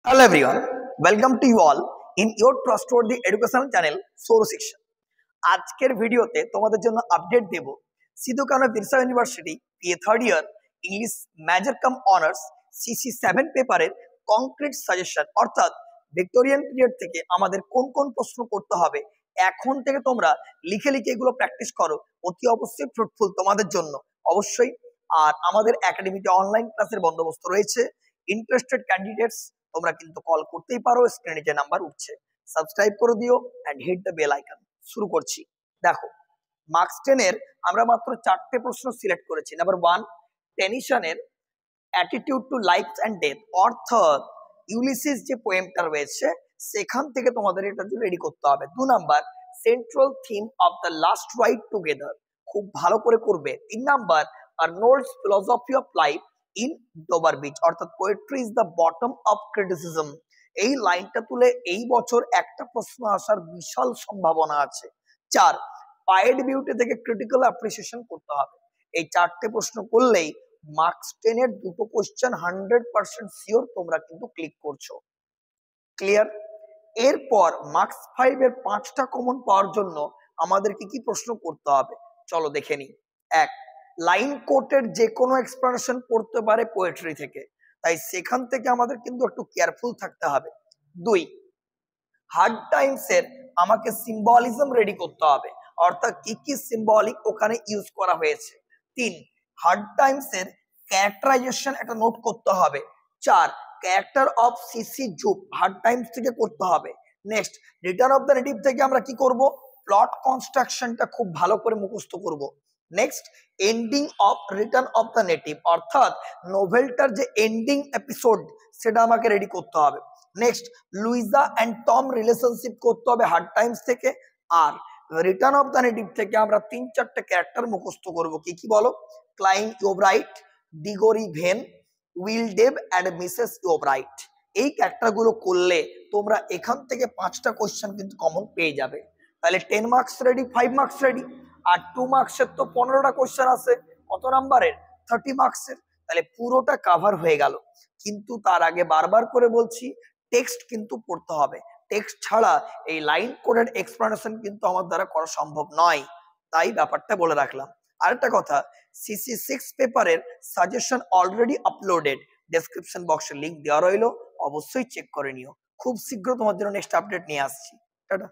Hello everyone, welcome to you all in your trustworthy educational channel সৌর শিক্ষা। আজকের ভিডিওতে তোমাদের জন্য আপডেট দেব Sidhu Kanhu Birsa university BA third year English major cum honours CC 7 পেপারের কংক্রিট সাজেশন, অর্থাৎ ভিক্টোরিয়ান পিরিয়ড থেকে আমাদের কোন কোন প্রশ্ন করতে হবে এখন থেকে তোমরা লিখে লিখে এগুলো প্র্যাকটিস করো, অতি অবশ্যই ফ্রুটফুল তোমাদের জন্য অবশ্যই। আর আমাদের একাডেমিতে অনলাইন ক্লাসের বন্দোবস্ত রয়েছে। ইন্টারেস্টেড ক্যান্ডিডেটস তোমরা কিন্তু কল করতেই পারো, স্ক্রিনে যে নাম্বার উঠছে সাবস্ক্রাইব করে দিও and hit the bell icon. শুরু করছি। দেখো, মার্কস 10 এর আমরা মাত্র 4টে প্রশ্ন সিলেক্ট করেছি। নাম্বার 1 টেনিসনের attitude to life and death, অর্থাৎ ইউলিসিস যে পোয়েমটা রয়েছে সেখান থেকে তোমাদের এটা রেডি করতে হবে। 2 number central theme of the last ride together, খুব ভালো করে করবে। 3 number Arnold's philosophy of life in ডোবার বিচ, অর্থাৎ poetry is the bottom of criticism. এই লাইনটা তুলে এই বছর একটা প্রশ্ন আসার বিশাল সম্ভাবনা আছে। 4 পায়েড বিউটি থেকে ক্রিটিক্যাল অ্যাপ্রিসিয়েশন করতে হবে। এই 4টে প্রশ্ন করলেই মার্কস 10 এর দুটো কোশ্চেন 100% শিওর তোমরা কিন্তু ক্লিক করছো। ক্লিয়ার? এরপর মার্কস 5 এর 5টা কমন পাওয়ার জন্য আমাদের কি কি প্রশ্ন করতে হবে চলো দেখে নিই। 1 লাইন কোটের যে কোনো এক্সপ্লেনেশন পড়তে পারে পোয়েট্রি থেকে, তাই সেখান থেকে আমাদের কিন্তু একটু কেয়ারফুল থাকতে হবে। 2 হার্ড টাইমস এর আমাকে সিম্বলিজম রেডি করতে হবে, অর্থাৎ কি কি সিম্বলিক ওখানে ইউজ করা হয়েছে। 3 হার্ড টাইমস এর ক্যারেক্টারাইজেশন একটা নোট করতে হবে। 4 character of Sissy Jupe Hard Times থেকে করতে হবে। Next Return of the Native থেকে আমরা কি করব, প্লট কনস্ট্রাকশনটা খুব ভালো করে মুখস্থ করব। Next ending of return of the native, অর্থাৎ নোভেলটার যে এন্ডিং এপিসোড সেটা আমাকে রেডি করতে হবে। Next Louisa and Tom relationship করতে হবে হার্ড টাইমস থেকে। আর রিটার্ন অফ দ্য নেটিভ থেকে আমরা 3-4টে ক্যারেক্টার মুখস্থ করব। কি কি বলো? Clym Yeobright, Diggory Venn, Wildeve and Mrs Yeobright. এই ক্যারেক্টারগুলো করলে তোমরা এখান থেকে 5টা কোশ্চেন কিন্তু কমন পেয়ে যাবে। তাহলে 10 মার্কস রেডি, 5 মার্কস রেডি। আর 2 মার্কসের তো 15টা কোশ্চেন আছে, কত নাম্বারের? 30 মার্কসের। তাহলে পুরোটা কভার হয়ে গেল। কিন্তু তার আগে বারবার করে বলছি টেক্সট কিন্তু পড়তে হবে। টেক্সট ছাড়া এই লাইন কোডেড এক্সপ্লেনেশন কিন্তু আমার দ্বারা করা সম্ভব নয়, তাই ব্যাপারটা বলে রাখলাম। আরেকটা কথা, সিসি 6 পেপারের সাজেশন অলরেডি আপলোডেড, ডেসক্রিপশন বক্সে লিংক দেওয়া রইলো, অবশ্যই চেক করে নিও। খুব শীঘ্র তোমার জন্য নেক্সট আপডেট নিয়ে আসছি। টাটা।